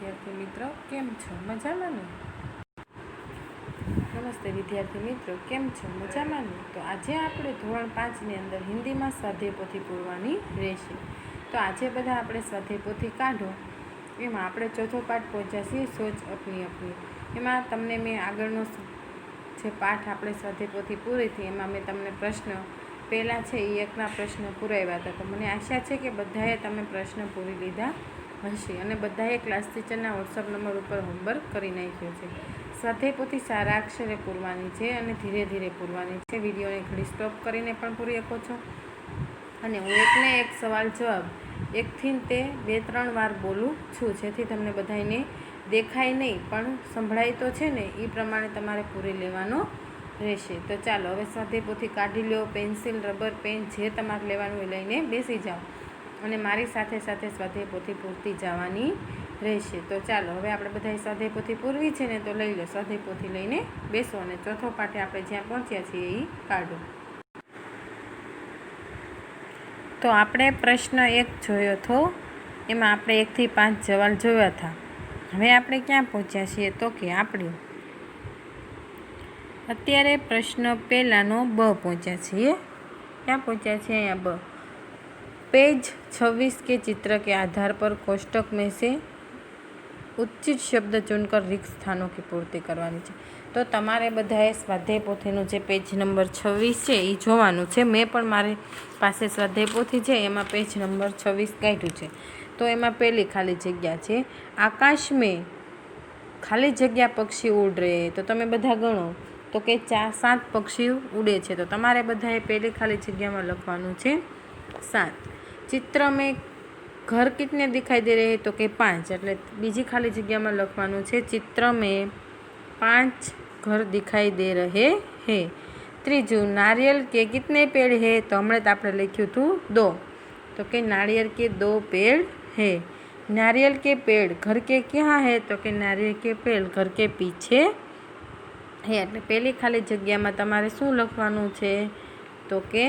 विद्यार्थी मित्रों केम छो मजामां ने। नमस्ते विद्यार्थी मित्रों केम छो मजामां ने। तो आज आपणे धोरण 5 ની અંદર હિન્દીમાં સ્વાધ્યાય પોથી પૂરવાની રહેશે। તો આજે બધા આપણે સ્વાધ્યાય પોથી કાઢો। એમાં આપણે ચોથો પાઠ પહોંચ્યા છીએ સોચ अपनी अपनी। એમાં તમને મેં આગળનો જે પાઠ આપણે સ્વાધ્યાય પોથી પૂરી થઈ એમાં મેં તમને પ્રશ્ન પહેલાં છે એ એકના પ્રશ્ન પૂરાવ્યા હતા। તો મને આશા છે કે બધાએ તમે પ્રશ્ન પૂરી લીધા હશે અને બધાએ ક્લાસ ટીચરના વોટ્સઅપ નંબર ઉપર હોમવર્ક કરી નાખ્યો છે। સ્વાધ્યાય પોથી સારા અક્ષરે પૂરવાની છે અને ધીરે ધીરે પૂરવાની છે। વિડીયોને ઘડી સ્ટોપ કરીને પણ પૂરી શકો છો અને હું એકને એક સવાલ જવાબ 1 થી તે 2-3 વાર બોલું છું જેથી તમને બધાને દેખાય નહીં પણ સંભળાય તો છે ને એ પ્રમાણે તમારે પૂરી લેવાનો રહેશે। તો ચાલો હવે સ્વાધ્યાય પોથી કાઢી લો। પેન્સિલ રબર પેન જે તમારે લેવાનું એ લઈને બેસી જાઓ અને મારી સાથે સાથે સ્વાધ્યાય પોથી પૂરતી જવાની રહેશે। તો ચાલો હવે આપણે બધાએ સ્વાધ્યાય પોથી પૂરવી છે ને તો લઈ લો સ્વાધ્યાય પોથી લઈને બેસો અને ચોથો પાઠે આપણે જ્યાં પહોંચ્યા છીએ એ કાઢો। તો આપણે પ્રશ્ન 1 જોયો હતો એમાં આપણે 1 થી 5 જવાબ જોયા હતા। હવે આપણે ક્યાં પહોંચ્યા છીએ તો કે આપણે અત્યારે પ્રશ્ન પહેલાંનો બ પહોંચ્યા છીએ। ક્યાં પહોંચ્યા છીએ? અહીંયા બ। पेज 26 के चित्र के आधार पर कोष्टक में से उचित शब्द चुनकर रिक्त स्थानों की पूर्ति करवानी है। तो तमारे बधाए स्वाध्याय पोथीनु जे पेज नंबर 26 है ये जोवानुं छे। मैं पण मारे पासे स्वाध्याय पोथी है एमां पेज नंबर 26 काढ्युं छे। तो एमां पहली खाली जग्या छे आकाश में खाली जग्या पक्षी उड़ रहे। तो तमे बधा गणो तो के 4-7 पक्षी उड़े छे। तो तमारे बधाए पहली खाली जग्यामां लखवानुं छे 7। चित्र में घर कितने दिखाई दे रहे हैं तो कि 5। એટલે બીજી ખાલી જગ્યામાં લખવાનું છે चित्र में 5 घर दिखाई दे रहे हैं। ત્રીજું नारियल के कितने पेड़ है तो हमणे तो આપણે લખ્યું હતું 2 तो कि नारियल के 2 पेड़ है। नारियल के पेड़ घर के कहाँ है तो कि नारियल के पेड़ घर के पीछे है। એટલે પહેલી ખાલી જગ્યામાં તમારે શું લખવાનું છે તો કે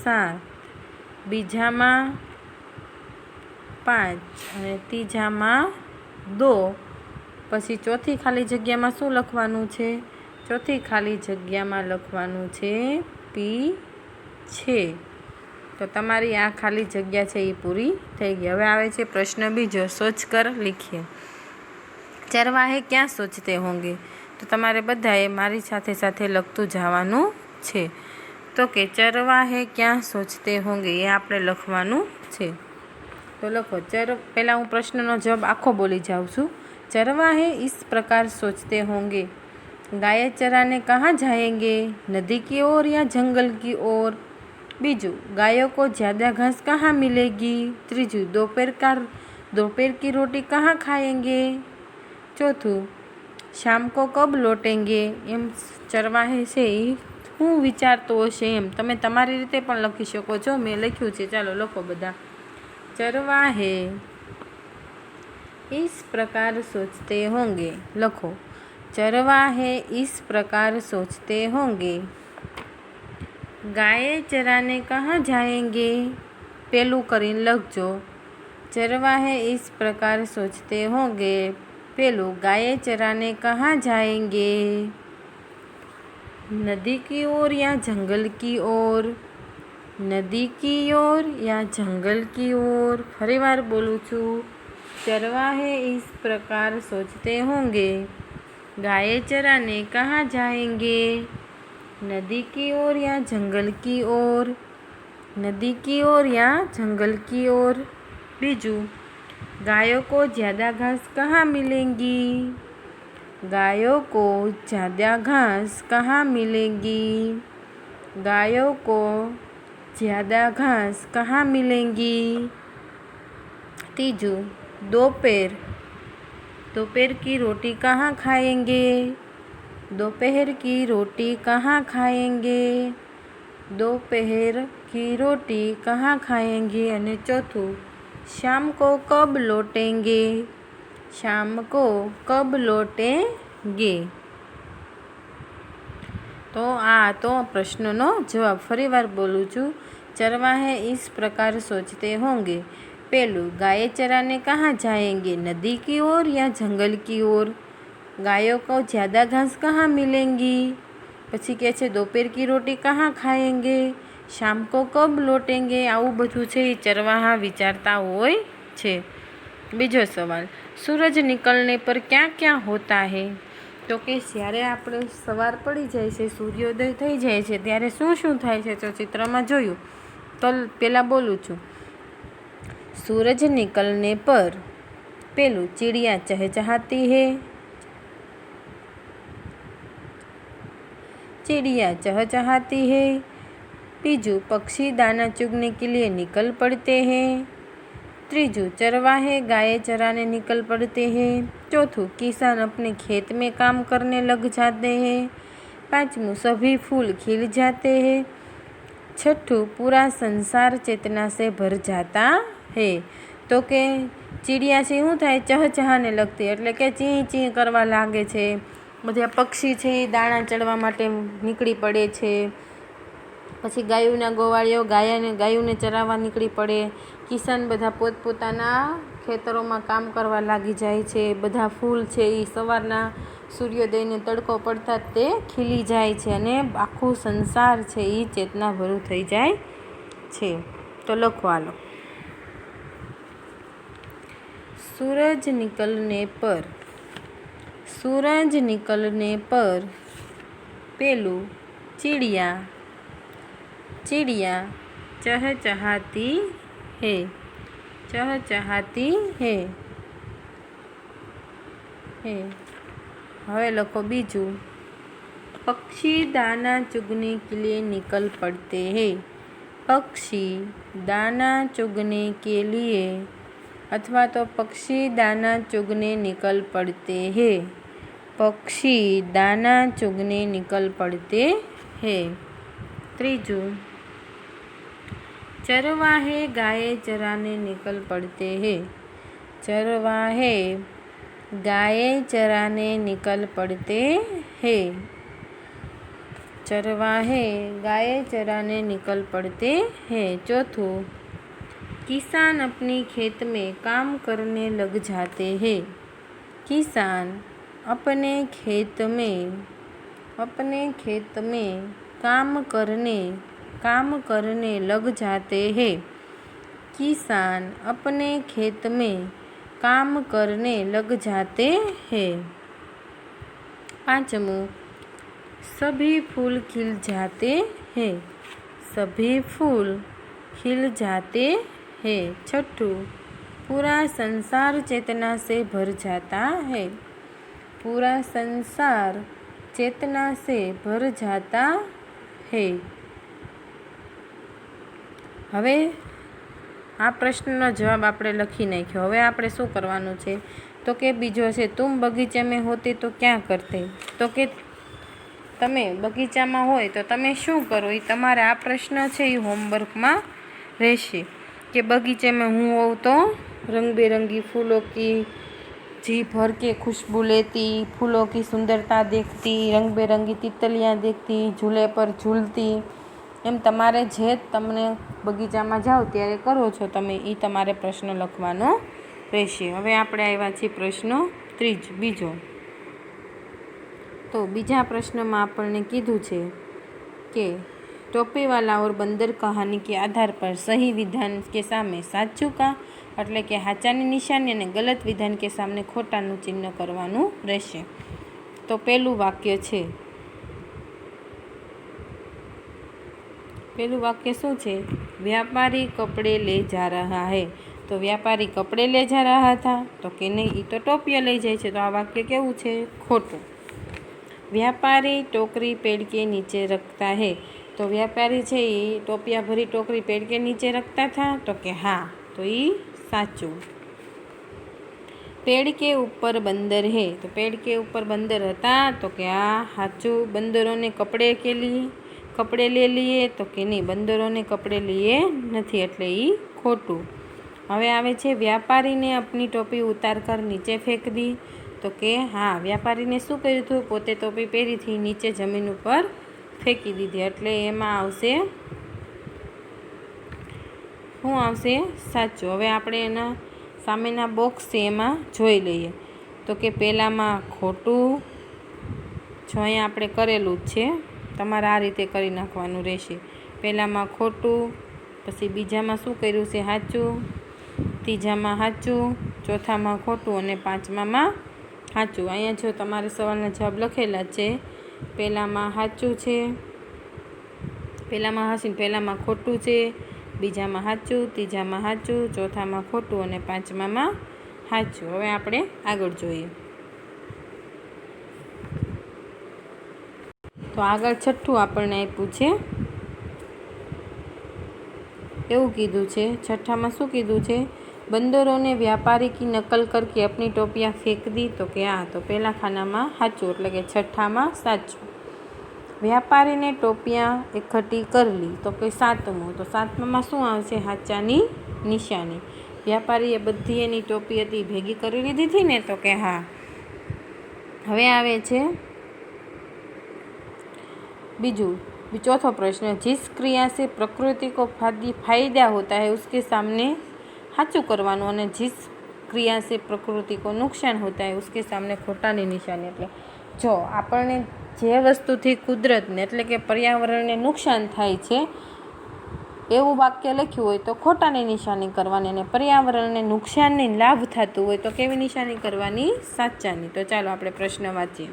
7। બીજામાં 5 અને ત્રીજામાં 2। પછી ચોથી ખાલી જગ્યામાં શું લખવાનું છે? ચોથી ખાલી જગ્યામાં લખવાનું છે પીછે। તો તમારી આ ખાલી જગ્યા છે એ પૂરી થઈ ગઈ। હવે આવે છે પ્રશ્ન બીજો सोच कर लिखिए। चरवाहे क्या सोचते होंगे तो તમારે બધાએ મારી સાથે સાથે લખતું જવાનું છે। तो कि चरवाहे क्या सोचते होंगे ये आपणे लखवानुं छे। तो लखो पहला हूँ प्रश्ननो जवाब आखो बोली जाऊँ छूँ। चरवाहे इस प्रकार सोचते होंगे गाय चराने कहाँ जाएंगे नदी की ओर या जंगल की ओर। बीजू गायों को ज़्यादा घास कहाँ मिलेगी। त्रीजू दोपहर की रोटी कहाँ खाएंगे। चौथू शाम को कब लौटेंगे। एम चरवाहे से હું વિચારતો હશે એમ તમે તમારી રીતે પણ લખી શકો છો। મેં લખ્યું છે ચાલો લખો બધા। चरवाहे इस प्रकार सोचते होंगे। लखो चरवाहे इस प्रकार सोचते होंगे गाय चराने कहाँ जाएंगे। पेलू करीने लखजो चरवाहे इस प्रकार सोचते होंगे पेलू गाय चराने कहाँ जाएंगे नदी की ओर या जंगल की ओर। नदी की ओर या जंगल की ओर। फरी बार बोलूँ छूँ चरवाहे इस प्रकार सोचते होंगे गाय चराने कहाँ जाएंगे नदी की ओर या जंगल की ओर। नदी की ओर या जंगल की ओर। बीजू गायों को ज़्यादा घास कहाँ मिलेंगी। गायों को ज़्यादा घास कहाँ मिलेंगी। गायों को ज़्यादा घास कहाँ मिलेंगी। तीजू दोपहर की रोटी कहाँ खाएंगे। दोपहर की रोटी कहाँ खाएंगे। दोपहर की रोटी कहाँ खाएंगे। और चौथू शाम को कब लौटेंगे। शाम को कब लौटेंगे। तो आ तो प्रश्नों जवाब फरी बार बोलूँ छूँ। चरवाहे इस प्रकार सोचते होंगे पेलू गाय चराने कहाँ जाएंगे, नदी की ओर या जंगल की ओर। गायों को ज़्यादा घास कहाँ मिलेंगी। પછી કહે છે दोपहर की रोटी कहाँ खाएंगे, शाम को कब लौटेंगे। આવું બધું છે એ ચરવાહા વિચારતા હોય છે। બીજો સવાલ, सूरज निकलने पर क्या क्या होता है। તો કે જ્યારે આપણે સવાર પડી જાય છે, સૂર્યોદય થઈ જાય છે ત્યારે શું શું થાય છે, તો ચિત્રમાં જોયું। તો પહેલાં બોલું છું। सूरज निकलने पर पेलू चिड़िया चहचहाती है, चिड़िया चहचहाती है। बीजू पक्षी दाना चुगने के लिए निकल पड़ते हैं। त्रीजू चरवाहे गाय चराने निकल पड़ते हैं। चौथू किसान अपने खेत में काम करने लग जाते हैं। पाँचवू सभी फूल खिल जाते हैं। छठू पूरा संसार चेतना से भर जाता है। तो के चिड़िया से શું થાય, ચહચહાને લગતી એટલે કે ચી ચી કરવા લાગે છે। બધા પક્ષી છે એ દાણા ચડવા માટે નીકળી પડે છે। પછી ગાયોના ગોવાળીઓ ગાયોને ચરાવવા નીકળી પડે। કિસાન બધા પોતપોતાના ખેતરોમાં કામ કરવા લાગી જાય છે। બધા ફૂલ છે એ સવારના સૂર્યોદયને તડકો પડતા તે ખીલી જાય છે અને આખું સંસાર છે એ ચેતનાભર્યું થઈ જાય છે। તો લખવાનો, सूरज निकलने पर, सूरज निकलने पर पेलू चिड़िया, चिड़िया चहचहाती है, चहचहाती है। હવે લખો બીજું, पक्षी दाना चुगने के लिए निकल पड़ते हैं। पक्षी दाना चुगने के लिए अथवा तो पक्षी दाना चुगने निकल पड़ते हैं। पक्षी दाना चुगने निकल पड़ते हैं। त्रीजू चरवाहे गाय चराने निकल पड़ते हैं। चरवाहे गाय चराने निकल पड़ते हैं। चरवाहे गाय चराने निकल पड़ते हैं। चौथू किसान अपनी खेत में काम करने लग जाते हैं। किसान अपने खेत में काम करने लग जाते हैं। किसान अपने खेत में काम करने लग जाते हैं। पाँचवू सभी फूल खिल जाते हैं। सभी फूल खिल जाते है। छठू पूरा संसार चेतना से भर जाता है। पूरा संसार चेतना से भर जाता है। હવે આ પ્રશ્નનો જવાબ આપણે લખી નાખ્યો। હવે આપણે શું કરવાનું છે, તો કે બીજો છે, तुम बगीचे में होते तो क्या करते। તો કે તમે બગીચામાં હોય તો તમે શું કરો, એ તમારે આ પ્રશ્ન છે એ હોમવર્કમાં રહેશે। कि बगीचे में हूँ हो तो रंग बिरंगी फूलों की जी भर के खुशबू लेती, फूलों की सुंदरता देखती, रंग बिरंगी तितलियाँ देखती, झूले पर झूलती। एम तमारे जे तमने बगीचामां जाओ त्यारे करो छो तमे ई तमारे प्रश्न लखवानो रहेशे। हवे आपणे आव्या छीए प्रश्न बीजो। तो बीजा प्रश्नमा आपणे कीधुं छे के टोपीवाला और बंदर कहानी के आधार पर सही विधान के सामने साचू का એટલે કે હાચાની નિશાની અને ગલત વિધાન કે સામે ખોટાનું ચિહ્ન કરવાનું રહેશે। તો પહેલું વાક્ય છે, પહેલું વાક્ય શું છે, व्यापारी कपड़े ले जा रहा है। तो व्यापारी कपड़े ले जा रहा था, तो कि नहीं, ये तो टोपिया ले जाए छे। तो आ वाक्य केवुं छे, खोटું। व्यापारी टोकरी पेड़ के नीचे रखता है। तो व्यापारी है ये टोपिया भरी टोकरी पेड़ के नीचे रखता था, तो कि हाँ, तो ये साचू। पेड़ के ऊपर बंदर है। तो पेड़ के ऊपर बंदर था, तो कि हाँ साचू। बंदरों ने कपड़े ले लिए, तो कि नहीं, बंदरों ने कपड़े लिए नहीं, एटले ये खोटू। हवे आवे छे, व्यापारी ने अपनी टोपी उतार कर नीचे फेंक दी। तो कि हाँ, व्यापारी ने शू कर्युं हतुं, पोते टोपी पहेरी थी नीचे जमीन पर फेंकी दीधी, एटले एमां आवशे શું આવશે? સાચું. હવે આપણે એના સામેના બોક્સ છે એમાં જોઈ લઈએ. તો કે પહેલાંમાં ખોટું, જો અહીંયા આપણે કરેલું જ છે, તમારે આ રીતે કરી નાખવાનું રહેશે. પહેલાંમાં ખોટું, પછી બીજામાં શું કર્યું છે? સાચું, ત્રીજામાં સાચું, ચોથામાં ખોટું અને પાંચમામાં સાચું. અહીંયા જો તમારે સવાલના જવાબ લખેલા છે. પહેલાંમાં સાચું છે, પહેલાંમાં ખોટું છે, બીજામાં સાચું, ત્રીજામાં સાચું, ચોથામાં ખોટું અને પાંચમામાં સાચું. હવે આપણે આગળ જોઈએ. તો આગળ છઠ્ઠું આપણને આપ્યું છે, એવું કીધું છે. છઠ્ઠામાં શું કીધું છે? बंदरों ने व्यापारी की नकल करके अपनी टोपियाँ फेंक दी. तो कि हाँ, तो पहला खानाમાં સાચું, એટલે કે છઠ્ઠામાં સાચું. વ્યાપારીને ટોપિયા એકઠી કરી લી. તો કે સાતમું, તો સાતમામાં શું આવશે? સાચાની નિશાની. વ્યાપારીએ બધી એની ટોપી હતી ભેગી કરી લીધી હતી ને, તો કે હા. હવે આવે છે બીજું ચોથો प्रश्न, जिस क्रिया से प्रकृति को फायदा होता है उसके सामने સાચું કરવાનું, અને जिस क्रिया से प्रकृति को नुकसान होता है उसके सामने ખોટાની નિશાની. એટલે જો આપણને જે વસ્તુથી કુદરતને એટલે કે પર્યાવરણને નુકસાન થાય છે એવું વાક્ય લખ્યું હોય તો ખોટાની નિશાની કરવાની, અને પર્યાવરણને નુકસાનની લાભ થતું હોય તો કેવી નિશાની કરવાની? સાચાની. તો ચાલો આપણે પ્રશ્ન વાંચીએ.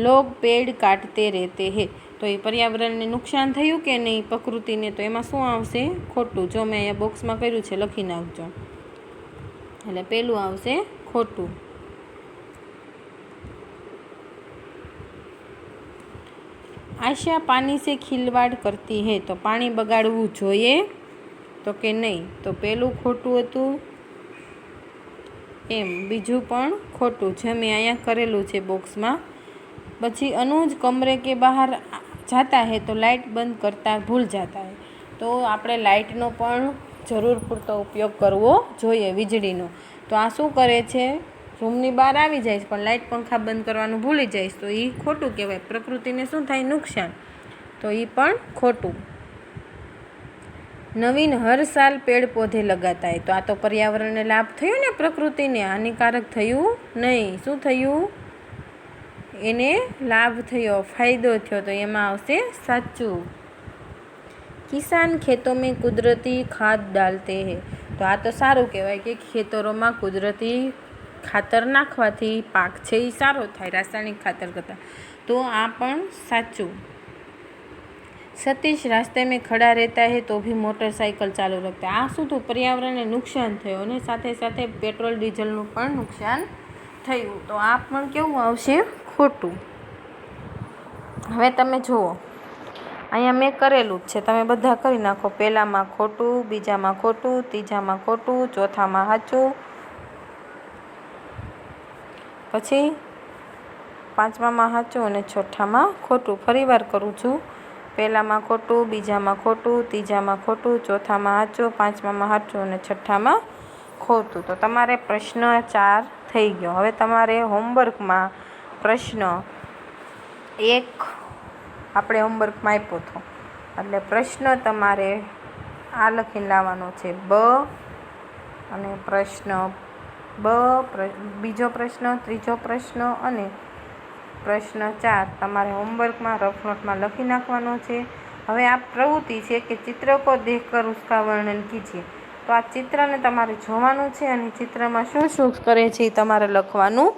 લોગ પેડ કાટતે રહેતે હે. તો એ પર્યાવરણને નુકસાન થયું કે નહીં પ્રકૃતિને? તો એમાં શું આવશે? ખોટું. જો મેં અહીંયા બોક્સમાં કર્યું છે, લખી નાખજો. એટલે પહેલું આવશે ખોટું. આશા પાણી સે ખિલવાડ કરતી હે. તો પાણી બગાડવું જોઈએ? તો કે નહીં. તો પહેલું ખોટું હતું, એમ બીજું પણ ખોટું છે, મેં અહીંયા કરેલું છે બોક્સમાં. પછી અનુજ કમરે કે બહાર જાતા હે તો લાઇટ બંધ કરતા ભૂલ જાતા હે. તો આપણે લાઇટનો પણ જરૂર પૂરતો ઉપયોગ કરવો જોઈએ, વીજળીનો. તો આ શું કરે છે? રૂમની બહાર આવી જાય પણ લાઇટ પંખા બંધ કરવાનું ભૂલી જાય, તો એ ખોટું કહેવાય. પ્રકૃતિને શું થાય? નુકસાન. તો એ પણ ખોટું. નવીન હર સાલ પેડ પૌધે લગાતા હે. તો આ તો પર્યાવરણને લાભ થયો ને, પ્રકૃતિને હાનિકારક થયું નહીં. શું થયું? એને લાભ થયો, ફાયદો થયો. તો એમાં આવશે સાચું. કિસાન ખેતોं में કુદરતી ખાદ ડાલતે હે. તો આ તો સારું કહેવાય કે ખેતરોમાં કુદરતી ખાતર નાખવાથી પાક છે એ સારો થાય રાસાયણિક ખાતર કરતાં. તો આ પણ સાચું. સતીશ રાસ્તે में खड़ा रहता है तो भी मोटरसाइकिल चालू रखता. આ શું થયું? પર્યાવરણને નુકસાન થયું અને સાથે સાથે પેટ્રોલ ડીઝલનું પણ નુકસાન થયું. તો આ પણ કેવું આવશે? ખોટું. હવે તમે જુઓ, અહીંયા મેં કરેલું જ છે, તમે બધા કરી નાખો. પહેલામાં ખોટું, બીજામાં ખોટું, ત્રીજામાં ખોટું, ચોથામાં સાચું, પછી પાંચમામાં સાચું અને છઠ્ઠામાં ખોટું. ફરી વાર કરું છું. પહેલામાં ખોટું, બીજામાં ખોટું, ત્રીજામાં ખોટું, ચોથામાં સાચું, પાંચમામાં સાચું અને છઠ્ઠામાં ખોટું. તો તમારે પ્રશ્ન 4 થઈ ગયો. હવે તમારે હોમવર્કમાં પ્રશ્ન 1 આપણે હોમવર્કમાં આપ્યો હતો, એટલે પ્રશ્ન તમારે આ લખીને લાવવાનો છે બ, અને પ્રશ્ન બ, બીજો પ્રશ્ન, ત્રીજો પ્રશ્ન અને પ્રશ્ન 4 તમારે હોમવર્કમાં રફ નોટમાં લખી નાખવાનો છે. હવે આ પ્રવૃત્તિ છે કે ચિત્ર કો દેખકર ઉસકા વર્ણન કીજીએ. તો આ ચિત્રને તમારે જોવાનું છે અને ચિત્રમાં શું શું કરે છે એ તમારે લખવાનું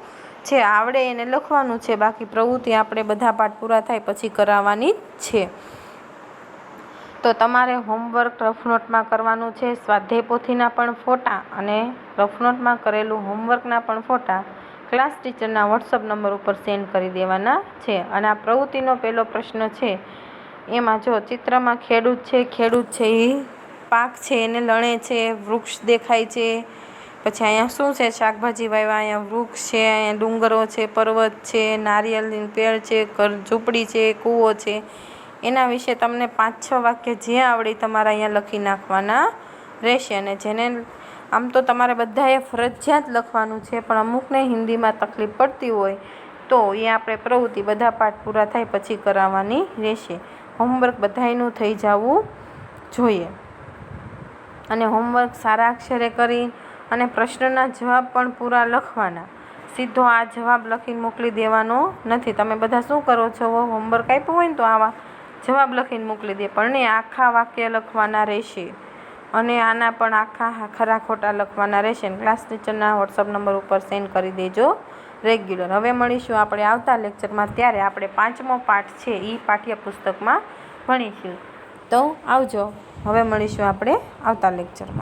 છે. આવડે એને લખવાનું છે, બાકી પ્રવૃત્તિ આપણે બધા પાઠ પૂરા થાય પછી કરાવવાની જ છે. તો તમારે હોમવર્ક રફ નોટમાં કરવાનું છે. સ્વાધ્યાય પોથીના પણ ફોટા અને રફ નોટમાં કરેલું હોમવર્કના પણ ફોટા ક્લાસ ટીચરના વોટ્સઅપ નંબર ઉપર સેન્ડ કરી દેવાના છે. અને આ પ્રવૃત્તિનો પહેલો પ્રશ્ન છે એમાં જો ચિત્રમાં ખેડૂત છે એ પાક છે એને લણે છે, વૃક્ષ દેખાય છે, પછી અહીંયા શું છે? શાકભાજી વાવ્યા, અહીંયા વૃક્ષ છે, અહીંયા ડુંગરો છે, પર્વત છે, નારિયેળની પેડ છે, ઘર ઝૂંપડી છે, કૂવો છે. એના વિશે તમને 5-6 વાક્ય જે આવડે તમારે અહીંયા લખી નાખવાના રહેશે. અને જેને આમ તો તમારે બધાએ ફરજિયાત લખવાનું છે, પણ અમુકને હિન્દીમાં તકલીફ પડતી હોય તો એ આપણે પ્રવૃત્તિ બધા પાઠ પૂરા થાય પછી કરાવવાની રહેશે. હોમવર્ક બધાયનું થઈ જવું જોઈએ. અને હોમવર્ક સારા અક્ષરે કરી અને પ્રશ્નના જવાબ પણ પૂરા લખવાના. સીધો આ જવાબ લખીને મોકલી દેવાનો નથી. તમે બધા શું કરો છો, હોમવર્ક આપ્યું હોય ને તો આવા જવાબ લખીને મોકલી દે, પણ નહીં, આખા વાક્ય લખવાના રહેશે અને આના પણ આખા ખરા ખોટા લખવાના રહેશે. ક્લાસ ટીચરના વોટ્સઅપ નંબર ઉપર સેન્ડ કરી દેજો રેગ્યુલર. હવે મળીશું આપણે આવતા લેક્ચરમાં, ત્યારે આપણે 5મો પાઠ છે એ પાઠ્યપુસ્તકમાં ભણીશું. તો આવજો. હવે મળીશું આપણે આવતા લેક્ચરમાં.